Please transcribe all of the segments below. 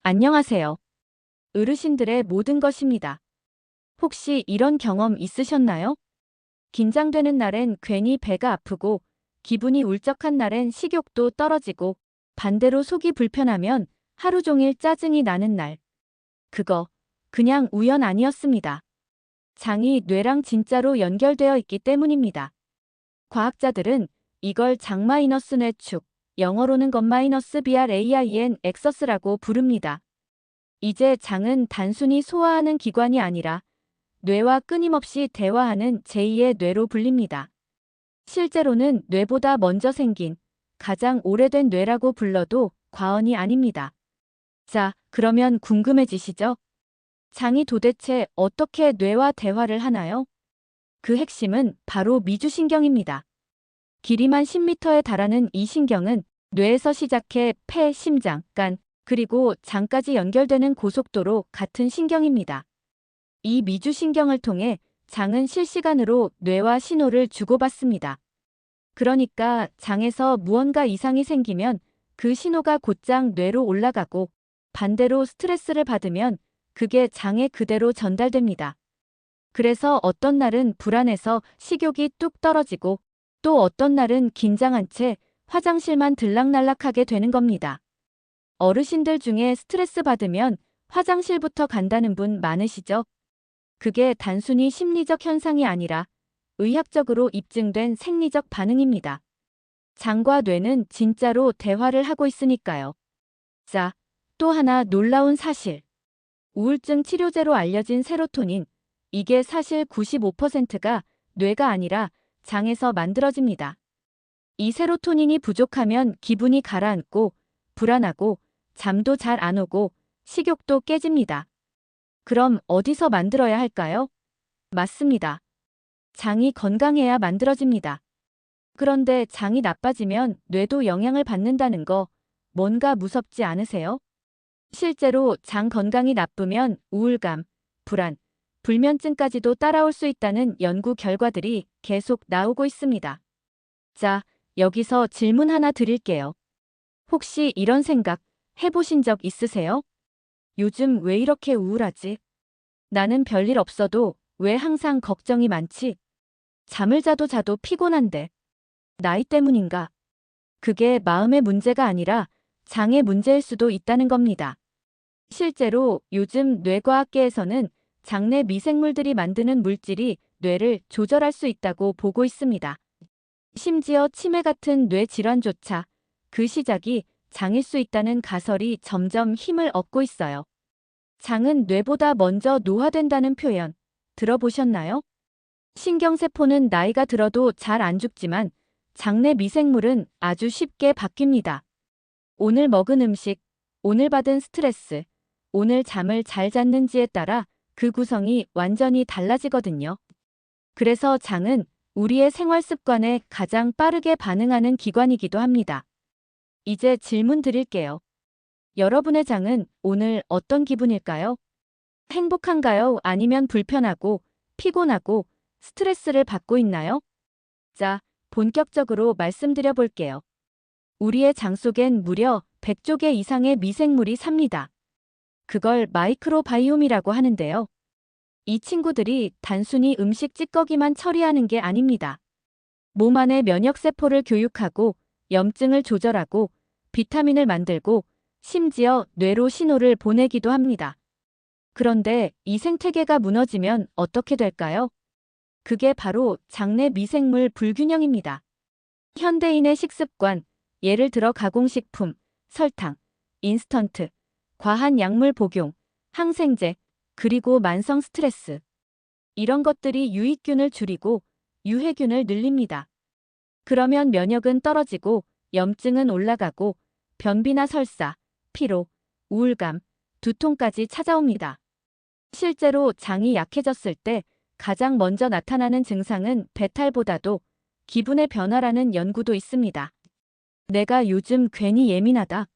안녕하세요. 어르신들의 모든 것입니다. 혹시 이런 경험 있으셨나요? 긴장되는 날엔 괜히 배가 아프고, 기분이 울적한 날엔 식욕도 떨어지고, 반대로 속이 불편하면 하루 종일 짜증이 나는 날. 그거 그냥 우연 아니었습니다. 장이 뇌랑 진짜로 연결되어 있기 때문입니다. 과학자들은 이걸 장 마이너스 뇌축, 영어로는 것 마이너스 BRAIN 엑서스라고 부릅니다. 이제 장은 단순히 소화하는 기관이 아니라 뇌와 끊임없이 대화하는 제2의 뇌로 불립니다. 실제로는 뇌보다 먼저 생긴 가장 오래된 뇌라고 불러도 과언이 아닙니다. 자, 그러면 궁금해지시죠? 장이 도대체 어떻게 뇌와 대화를 하나요? 그 핵심은 바로 미주신경입니다. 길이만 10m에 달하는 이 신경은 뇌에서 시작해 폐, 심장, 간, 그리고 장까지 연결되는 고속도로 같은 신경입니다. 이 미주신경을 통해 장은 실시간으로 뇌와 신호를 주고받습니다. 그러니까 장에서 무언가 이상이 생기면 그 신호가 곧장 뇌로 올라가고, 반대로 스트레스를 받으면 그게 장에 그대로 전달됩니다. 그래서 어떤 날은 불안해서 식욕이 뚝 떨어지고, 또 어떤 날은 긴장한 채 화장실만 들락날락하게 되는 겁니다. 어르신들 중에 스트레스 받으면 화장실부터 간다는 분 많으시죠? 그게 단순히 심리적 현상이 아니라 의학적으로 입증된 생리적 반응입니다. 장과 뇌는 진짜로 대화를 하고 있으니까요. 자, 또 하나 놀라운 사실. 우울증 치료제로 알려진 세로토닌. 이게 사실 95%가 뇌가 아니라 장에서 만들어집니다. 이 세로토닌이 부족하면 기분이 가라앉고, 불안하고, 잠도 잘 안 오고, 식욕도 깨집니다. 그럼 어디서 만들어야 할까요? 맞습니다. 장이 건강해야 만들어집니다. 그런데 장이 나빠지면 뇌도 영향을 받는다는 거 뭔가 무섭지 않으세요? 실제로 장 건강이 나쁘면 우울감, 불안, 불면증까지도 따라올 수 있다는 연구 결과들이 계속 나오고 있습니다. 자, 여기서 질문 하나 드릴게요. 혹시 이런 생각 해보신 적 있으세요? 요즘 왜 이렇게 우울하지? 나는 별일 없어도 왜 항상 걱정이 많지? 잠을 자도 피곤한데. 나이 때문인가? 그게 마음의 문제가 아니라 장의 문제일 수도 있다는 겁니다. 실제로 요즘 뇌과학계에서는 장내 미생물들이 만드는 물질이 뇌를 조절할 수 있다고 보고 있습니다. 심지어 치매 같은 뇌 질환조차 그 시작이 장일 수 있다는 가설이 점점 힘을 얻고 있어요. 장은 뇌보다 먼저 노화된다는 표현 들어보셨나요? 신경세포는 나이가 들어도 잘 안 죽지만 장내 미생물은 아주 쉽게 바뀝니다. 오늘 먹은 음식, 오늘 받은 스트레스, 오늘 잠을 잘 잤는지에 따라 그 구성이 완전히 달라지거든요. 그래서 장은 우리의 생활 습관에 가장 빠르게 반응하는 기관이기도 합니다. 이제 질문 드릴게요. 여러분의 장은 오늘 어떤 기분일까요? 행복한가요? 아니면 불편하고, 피곤하고, 스트레스를 받고 있나요? 자, 본격적으로 말씀드려 볼게요. 우리의 장 속엔 무려 100조 개 이상의 미생물이 삽니다. 그걸 마이크로바이옴이라고 하는데요. 이 친구들이 단순히 음식 찌꺼기만 처리하는 게 아닙니다. 몸 안의 면역세포를 교육하고, 염증을 조절하고, 비타민을 만들고, 심지어 뇌로 신호를 보내기도 합니다. 그런데 이 생태계가 무너지면 어떻게 될까요? 그게 바로 장내 미생물 불균형입니다. 현대인의 식습관, 예를 들어 가공식품, 설탕, 인스턴트, 과한 약물 복용, 항생제, 그리고 만성 스트레스. 이런 것들이 유익균을 줄이고 유해균을 늘립니다. 그러면 면역은 떨어지고 염증은 올라가고 변비나 설사, 피로, 우울감, 두통까지 찾아옵니다. 실제로 장이 약해졌을 때 가장 먼저 나타나는 증상은 배탈보다도 기분의 변화라는 연구도 있습니다. 내가 요즘 괜히 예민하다.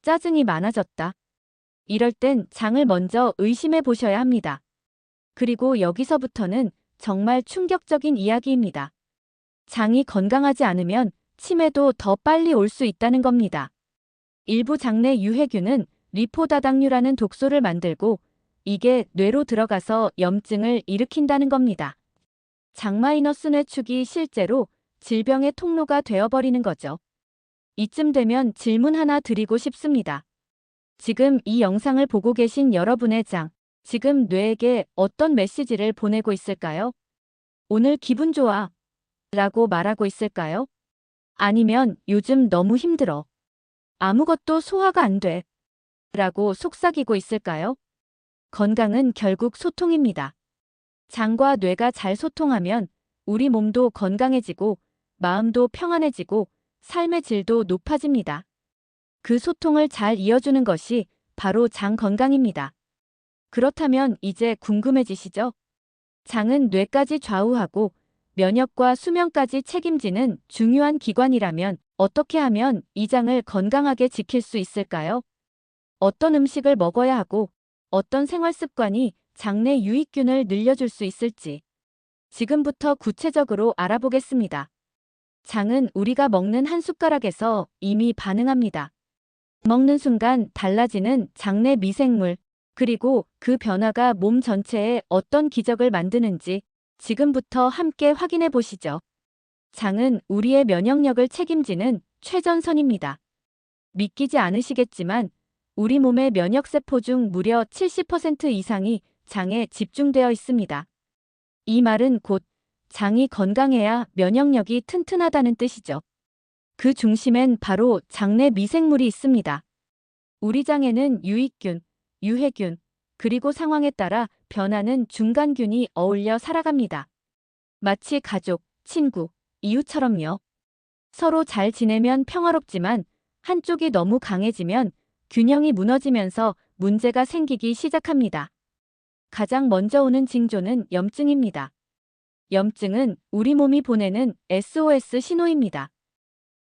짜증이 많아졌다. 이럴 땐 장을 먼저 의심해 보셔야 합니다. 그리고 여기서부터는 정말 충격적인 이야기입니다. 장이 건강하지 않으면 치매도 더 빨리 올 수 있다는 겁니다. 일부 장내 유해균은 리포다당류라는 독소를 만들고 이게 뇌로 들어가서 염증을 일으킨다는 겁니다. 장마이너스 뇌축이 실제로 질병의 통로가 되어버리는 거죠. 이쯤 되면 질문 하나 드리고 싶습니다. 지금 이 영상을 보고 계신 여러분의 장, 지금 뇌에게 어떤 메시지를 보내고 있을까요? 오늘 기분 좋아 라고 말하고 있을까요? 아니면 요즘 너무 힘들어. 아무것도 소화가 안 돼. 라고 속삭이고 있을까요? 건강은 결국 소통입니다. 장과 뇌가 잘 소통하면 우리 몸도 건강해지고 마음도 평안해지고 삶의 질도 높아집니다. 그 소통을 잘 이어주는 것이 바로 장 건강입니다. 그렇다면 이제 궁금해지시죠? 장은 뇌까지 좌우하고 면역과 수면까지 책임지는 중요한 기관이라면 어떻게 하면 이 장을 건강하게 지킬 수 있을까요? 어떤 음식을 먹어야 하고 어떤 생활 습관이 장내 유익균을 늘려줄 수 있을지 지금부터 구체적으로 알아보겠습니다. 장은 우리가 먹는 한 숟가락에서 이미 반응합니다. 먹는 순간 달라지는 장내 미생물, 그리고 그 변화가 몸 전체에 어떤 기적을 만드는지 지금부터 함께 확인해 보시죠. 장은 우리의 면역력을 책임지는 최전선입니다. 믿기지 않으시겠지만 우리 몸의 면역세포 중 무려 70% 이상이 장에 집중되어 있습니다. 이 말은 곧 장이 건강해야 면역력이 튼튼하다는 뜻이죠. 그 중심엔 바로 장내 미생물이 있습니다. 우리 장에는 유익균, 유해균, 그리고 상황에 따라 변하는 중간균이 어울려 살아갑니다. 마치 가족, 친구, 이웃처럼요. 서로 잘 지내면 평화롭지만 한쪽이 너무 강해지면 균형이 무너지면서 문제가 생기기 시작합니다. 가장 먼저 오는 징조는 염증입니다. 염증은 우리 몸이 보내는 SOS 신호입니다.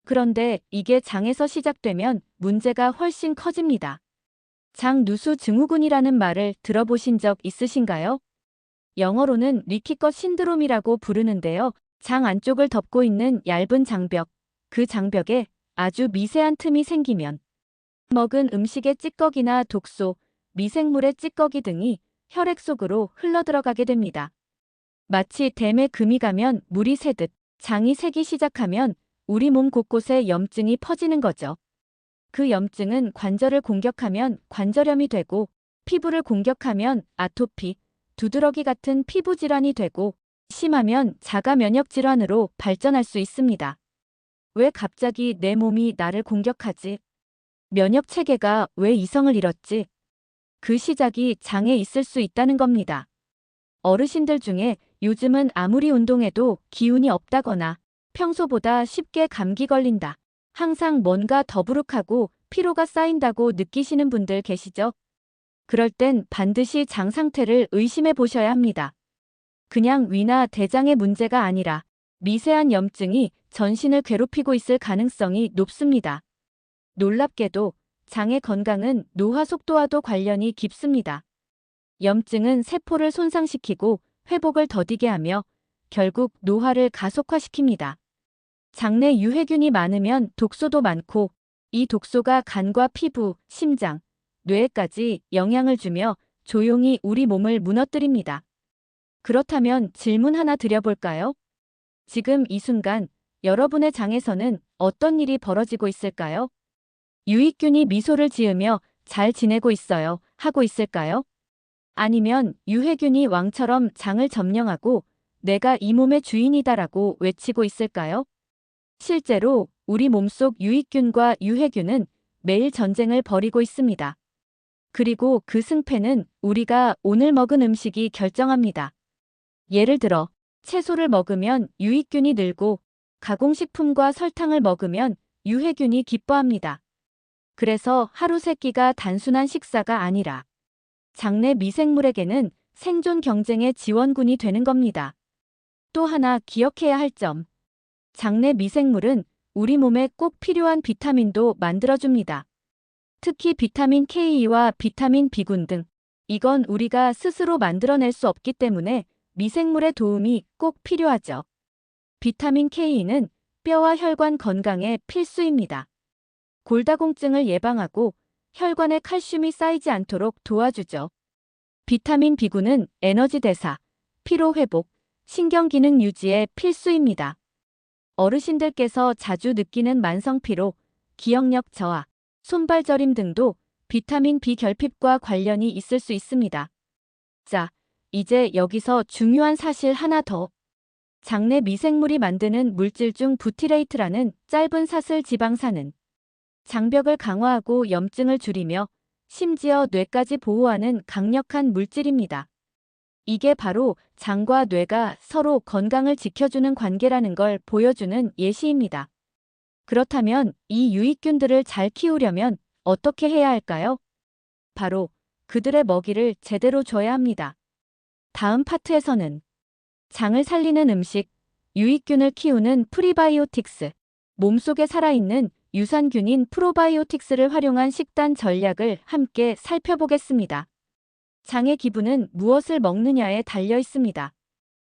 그런데 이게 장에서 시작되면 문제가 훨씬 커집니다. 장누수 증후군이라는 말을 들어보신 적 있으신가요? 영어로는 리키껏 신드롬이라고 부르는데요. 장 안쪽을 덮고 있는 얇은 장벽, 그 장벽에 아주 미세한 틈이 생기면 먹은 음식의 찌꺼기나 독소, 미생물의 찌꺼기 등이 혈액 속으로 흘러들어가게 됩니다. 마치 댐에 금이 가면 물이 새듯 장이 새기 시작하면 우리 몸 곳곳에 염증이 퍼지는 거죠. 그 염증은 관절을 공격하면 관절염이 되고 피부를 공격하면 아토피, 두드러기 같은 피부 질환이 되고 심하면 자가 면역 질환으로 발전할 수 있습니다. 왜 갑자기 내 몸이 나를 공격하지? 면역 체계가 왜 이성을 잃었지? 그 시작이 장에 있을 수 있다는 겁니다. 어르신들 중에 요즘은 아무리 운동해도 기운이 없다거나 평소보다 쉽게 감기 걸린다. 항상 뭔가 더부룩하고 피로가 쌓인다고 느끼시는 분들 계시죠? 그럴 땐 반드시 장 상태를 의심해 보셔야 합니다. 그냥 위나 대장의 문제가 아니라 미세한 염증이 전신을 괴롭히고 있을 가능성이 높습니다. 놀랍게도 장의 건강은 노화 속도와도 관련이 깊습니다. 염증은 세포를 손상시키고 회복을 더디게 하며 결국 노화를 가속화시킵니다. 장내 유해균이 많으면 독소도 많고 이 독소가 간과 피부, 심장, 뇌에까지 영향을 주며 조용히 우리 몸을 무너뜨립니다. 그렇다면 질문 하나 드려볼까요? 지금 이 순간 여러분의 장에서는 어떤 일이 벌어지고 있을까요? 유익균이 미소를 지으며 잘 지내고 있어요 하고 있을까요? 아니면 유해균이 왕처럼 장을 점령하고 내가 이 몸의 주인이다라고 외치고 있을까요? 실제로 우리 몸속 유익균과 유해균은 매일 전쟁을 벌이고 있습니다. 그리고 그 승패는 우리가 오늘 먹은 음식이 결정합니다. 예를 들어 채소를 먹으면 유익균이 늘고 가공식품과 설탕을 먹으면 유해균이 기뻐합니다. 그래서 하루 세 끼가 단순한 식사가 아니라 장내 미생물에게는 생존 경쟁의 지원군이 되는 겁니다. 또 하나 기억해야 할 점. 장내 미생물은 우리 몸에 꼭 필요한 비타민도 만들어줍니다. 특히 비타민 K와 비타민 B군 등 이건 우리가 스스로 만들어낼 수 없기 때문에 미생물의 도움이 꼭 필요하죠. 비타민 K는 뼈와 혈관 건강에 필수입니다. 골다공증을 예방하고 혈관에 칼슘이 쌓이지 않도록 도와주죠. 비타민 B군은 에너지 대사, 피로 회복, 신경 기능 유지에 필수입니다. 어르신들께서 자주 느끼는 만성 피로, 기억력 저하, 손발 저림 등도 비타민 B 결핍과 관련이 있을 수 있습니다. 자, 이제 여기서 중요한 사실 하나 더. 장내 미생물이 만드는 물질 중 부티레이트라는 짧은 사슬 지방산은 장벽을 강화하고 염증을 줄이며 심지어 뇌까지 보호하는 강력한 물질입니다. 이게 바로 장과 뇌가 서로 건강을 지켜주는 관계라는 걸 보여주는 예시입니다. 그렇다면 이 유익균들을 잘 키우려면 어떻게 해야 할까요? 바로 그들의 먹이를 제대로 줘야 합니다. 다음 파트에서는 장을 살리는 음식, 유익균을 키우는 프리바이오틱스, 몸속에 살아있는 유산균인 프로바이오틱스를 활용한 식단 전략을 함께 살펴보겠습니다. 장의 기분은 무엇을 먹느냐에 달려 있습니다.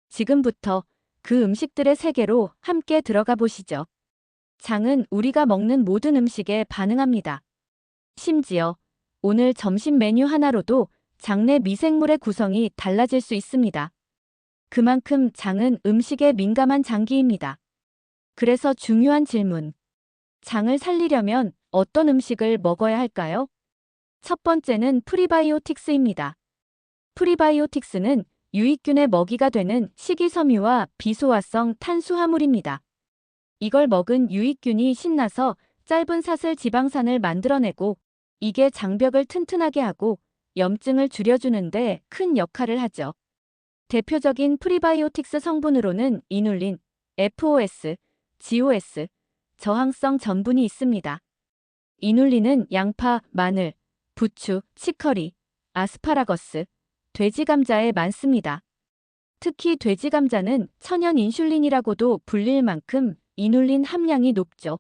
지금부터 그 음식들의 세계로 함께 들어가 보시죠. 장은 우리가 먹는 모든 음식에 반응합니다. 심지어 오늘 점심 메뉴 하나로도 장내 미생물의 구성이 달라질 수 있습니다. 그만큼 장은 음식에 민감한 장기입니다. 그래서 중요한 질문. 장을 살리려면 어떤 음식을 먹어야 할까요? 첫 번째는 프리바이오틱스입니다. 프리바이오틱스는 유익균의 먹이가 되는 식이섬유와 비소화성 탄수화물입니다. 이걸 먹은 유익균이 신나서 짧은 사슬 지방산을 만들어내고 이게 장벽을 튼튼하게 하고 염증을 줄여주는데 큰 역할을 하죠. 대표적인 프리바이오틱스 성분으로는 이눌린, FOS, GOS, 저항성 전분이 있습니다. 이눌린은 양파, 마늘, 부추, 치커리, 아스파라거스, 돼지 감자에 많습니다. 특히 돼지 감자는 천연 인슐린이라고도 불릴 만큼 이눌린 함량이 높죠.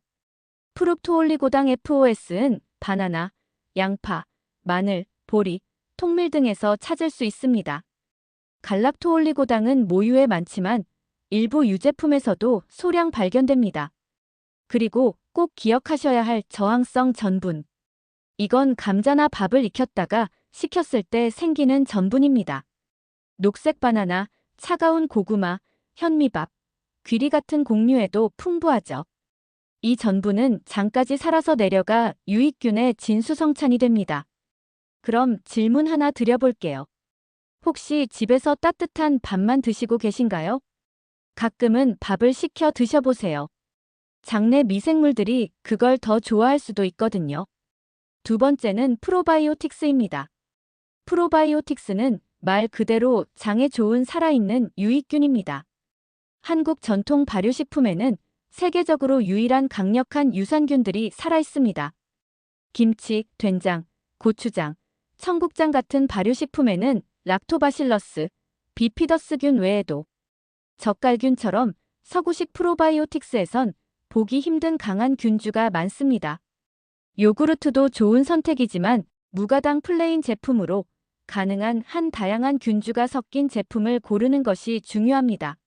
프룹토올리고당 FOS는 바나나, 양파, 마늘, 보리, 통밀 등에서 찾을 수 있습니다. 갈락토올리고당은 모유에 많지만 일부 유제품에서도 소량 발견됩니다. 그리고 꼭 기억하셔야 할 저항성 전분. 이건 감자나 밥을 익혔다가 식혔을 때 생기는 전분입니다. 녹색 바나나, 차가운 고구마, 현미밥, 귀리 같은 곡류에도 풍부하죠. 이 전분은 장까지 살아서 내려가 유익균의 진수성찬이 됩니다. 그럼 질문 하나 드려볼게요. 혹시 집에서 따뜻한 밥만 드시고 계신가요? 가끔은 밥을 식혀 드셔보세요. 장내 미생물들이 그걸 더 좋아할 수도 있거든요. 두 번째는 프로바이오틱스입니다. 프로바이오틱스는 말 그대로 장에 좋은 살아있는 유익균입니다. 한국 전통 발효식품에는 세계적으로 유일한 강력한 유산균들이 살아있습니다. 김치, 된장, 고추장, 청국장 같은 발효식품에는 락토바실러스, 비피더스균 외에도 젓갈균처럼 서구식 프로바이오틱스에선 보기 힘든 강한 균주가 많습니다. 요구르트도 좋은 선택이지만 무가당 플레인 제품으로 가능한 한 다양한 균주가 섞인 제품을 고르는 것이 중요합니다.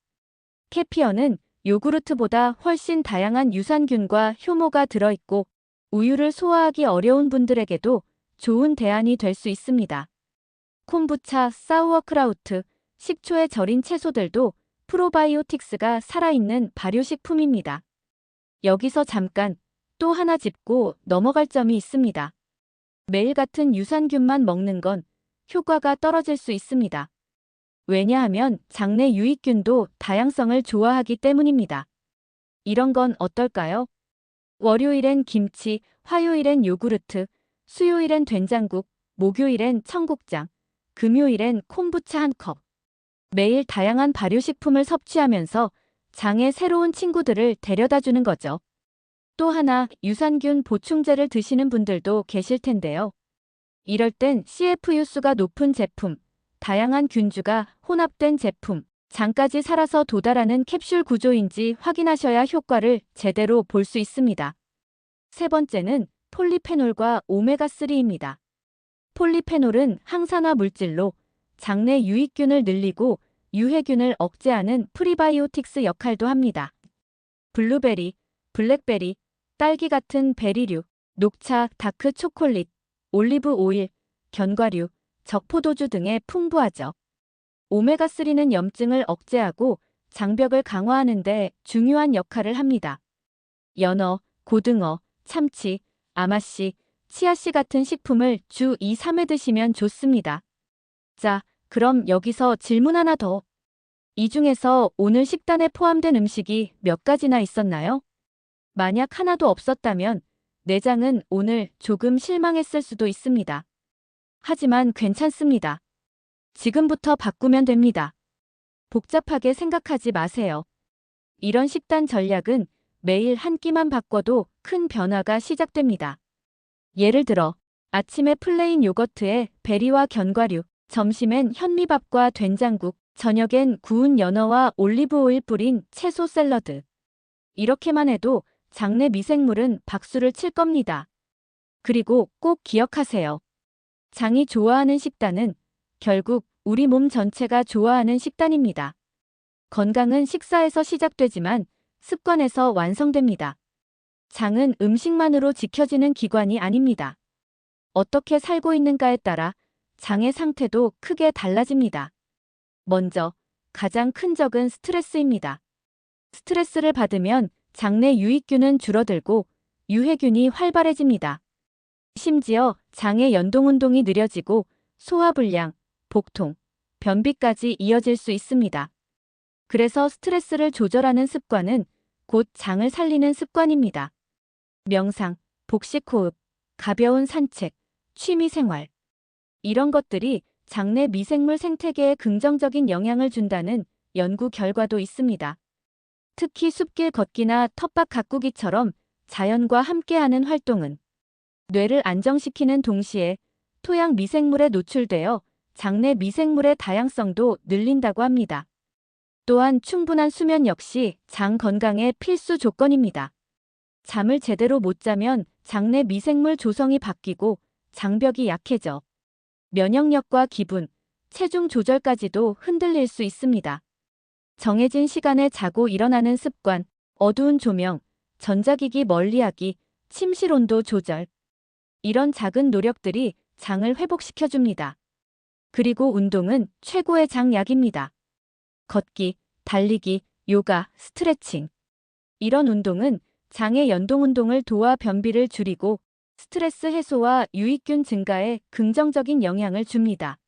케피어는 요구르트보다 훨씬 다양한 유산균과 효모가 들어있고 우유를 소화하기 어려운 분들에게도 좋은 대안이 될 수 있습니다. 콤부차, 사우어크라우트, 식초에 절인 채소들도 프로바이오틱스가 살아있는 발효식품입니다. 여기서 잠깐 또 하나 짚고 넘어갈 점이 있습니다. 매일 같은 유산균만 먹는 건 효과가 떨어질 수 있습니다. 왜냐하면 장내 유익균도 다양성을 좋아하기 때문입니다. 이런 건 어떨까요? 월요일엔 김치, 화요일엔 요구르트, 수요일엔 된장국, 목요일엔 청국장, 금요일엔 콤부차 한 컵. 매일 다양한 발효식품을 섭취하면서 장에 새로운 친구들을 데려다주는 거죠. 또 하나 유산균 보충제를 드시는 분들도 계실 텐데요. 이럴 땐 CFU수가 높은 제품, 다양한 균주가 혼합된 제품, 장까지 살아서 도달하는 캡슐 구조인지 확인하셔야 효과를 제대로 볼 수 있습니다. 세 번째는 폴리페놀과 오메가3입니다. 폴리페놀은 항산화 물질로 장내 유익균을 늘리고 유해균을 억제하는 프리바이오틱스 역할도 합니다. 블루베리, 블랙베리, 딸기 같은 베리류, 녹차, 다크 초콜릿, 올리브 오일, 견과류, 적포도주 등에 풍부하죠. 오메가3는 염증을 억제하고 장벽을 강화하는 데 중요한 역할을 합니다. 연어, 고등어, 참치, 아마씨, 치아씨 같은 식품을 주 2, 3회 드시면 좋습니다. 자, 그럼 여기서 질문 하나 더. 이 중에서 오늘 식단에 포함된 음식이 몇 가지나 있었나요? 만약 하나도 없었다면 내장은 오늘 조금 실망했을 수도 있습니다. 하지만 괜찮습니다. 지금부터 바꾸면 됩니다. 복잡하게 생각하지 마세요. 이런 식단 전략은 매일 한 끼만 바꿔도 큰 변화가 시작됩니다. 예를 들어, 아침에 플레인 요거트에 베리와 견과류, 점심엔 현미밥과 된장국, 저녁엔 구운 연어와 올리브 오일 뿌린 채소 샐러드. 이렇게만 해도 장내 미생물은 박수를 칠 겁니다. 그리고 꼭 기억하세요. 장이 좋아하는 식단은 결국 우리 몸 전체가 좋아하는 식단입니다. 건강은 식사에서 시작되지만 습관에서 완성됩니다. 장은 음식만으로 지켜지는 기관이 아닙니다. 어떻게 살고 있는가에 따라 장의 상태도 크게 달라집니다. 먼저, 가장 큰 적은 스트레스입니다. 스트레스를 받으면 장내 유익균은 줄어들고 유해균이 활발해집니다. 심지어 장의 연동운동이 느려지고 소화불량, 복통, 변비까지 이어질 수 있습니다. 그래서 스트레스를 조절하는 습관은 곧 장을 살리는 습관입니다. 명상, 복식호흡, 가벼운 산책, 취미생활. 이런 것들이 장내 미생물 생태계에 긍정적인 영향을 준다는 연구 결과도 있습니다. 특히 숲길 걷기나 텃밭 가꾸기처럼 자연과 함께하는 활동은 뇌를 안정시키는 동시에 토양 미생물에 노출되어 장내 미생물의 다양성도 늘린다고 합니다. 또한 충분한 수면 역시 장 건강의 필수 조건입니다. 잠을 제대로 못 자면 장내 미생물 조성이 바뀌고 장벽이 약해져 면역력과 기분, 체중 조절까지도 흔들릴 수 있습니다. 정해진 시간에 자고 일어나는 습관, 어두운 조명, 전자기기 멀리하기, 침실 온도 조절. 이런 작은 노력들이 장을 회복시켜줍니다. 그리고 운동은 최고의 장약입니다. 걷기, 달리기, 요가, 스트레칭. 이런 운동은 장의 연동운동을 도와 변비를 줄이고 스트레스 해소와 유익균 증가에 긍정적인 영향을 줍니다.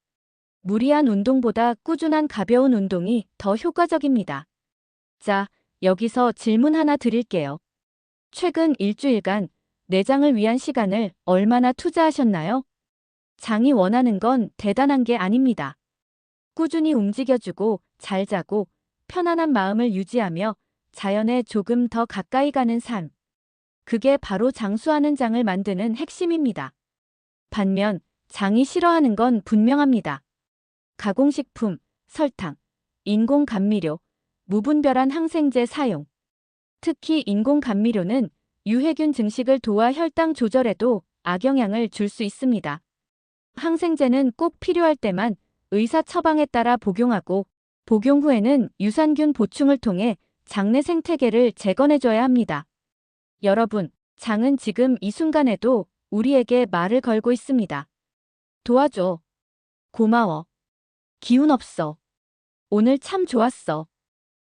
무리한 운동보다 꾸준한 가벼운 운동이 더 효과적입니다. 자, 여기서 질문 하나 드릴게요. 최근 일주일간 내장을 위한 시간을 얼마나 투자하셨나요? 장이 원하는 건 대단한 게 아닙니다. 꾸준히 움직여주고 잘 자고 편안한 마음을 유지하며 자연에 조금 더 가까이 가는 삶. 그게 바로 장수하는 장을 만드는 핵심입니다. 반면 장이 싫어하는 건 분명합니다. 가공식품, 설탕, 인공 감미료, 무분별한 항생제 사용. 특히 인공 감미료는 유해균 증식을 도와 혈당 조절에도 악영향을 줄 수 있습니다. 항생제는 꼭 필요할 때만 의사 처방에 따라 복용하고 복용 후에는 유산균 보충을 통해 장내 생태계를 재건해줘야 합니다. 여러분, 장은 지금 이 순간에도 우리에게 말을 걸고 있습니다. 도와줘. 고마워. 기운 없어. 오늘 참 좋았어.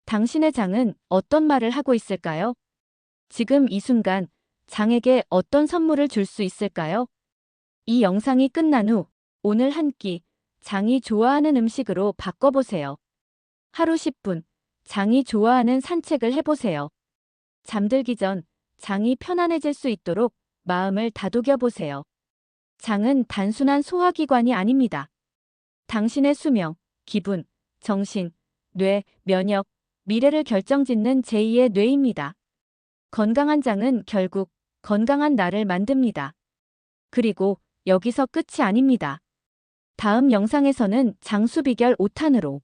당신의 장은 어떤 말을 하고 있을까요? 지금 이 순간 장에게 어떤 선물을 줄 수 있을까요? 이 영상이 끝난 후 오늘 한 끼 장이 좋아하는 음식으로 바꿔보세요. 하루 10분 장이 좋아하는 산책을 해보세요. 잠들기 전 장이 편안해질 수 있도록 마음을 다독여 보세요. 장은 단순한 소화기관이 아닙니다. 당신의 수명, 기분, 정신, 뇌, 면역, 미래를 결정짓는 제2의 뇌입니다. 건강한 장은 결국 건강한 나를 만듭니다. 그리고 여기서 끝이 아닙니다. 다음 영상에서는 장수 비결 5탄으로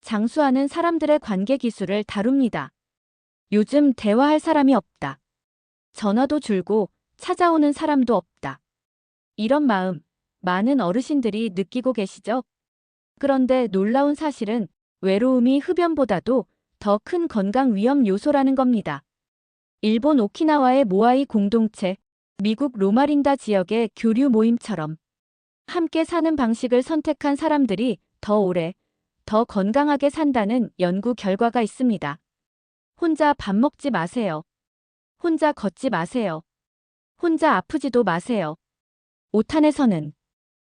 장수하는 사람들의 관계 기술을 다룹니다. 요즘 대화할 사람이 없다. 전화도 줄고 찾아오는 사람도 없다. 이런 마음, 많은 어르신들이 느끼고 계시죠? 그런데 놀라운 사실은 외로움이 흡연보다도 더 큰 건강 위험 요소라는 겁니다. 일본 오키나와의 모아이 공동체 미국 로마린다 지역의 교류 모임처럼 함께 사는 방식을 선택한 사람들이 더 오래, 더 건강하게 산다는 연구 결과가 있습니다. 혼자 밥 먹지 마세요. 혼자 걷지 마세요. 혼자 아프지도 마세요. 5탄에서는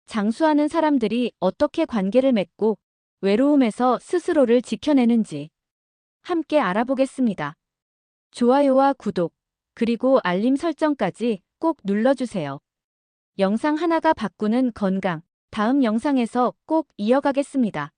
장수하는 사람들이 어떻게 관계를 맺고 외로움에서 스스로를 지켜내는지 함께 알아보겠습니다. 좋아요와 구독, 그리고 알림 설정까지 꼭 눌러주세요. 영상 하나가 바꾸는 건강, 다음 영상에서 꼭 이어가겠습니다.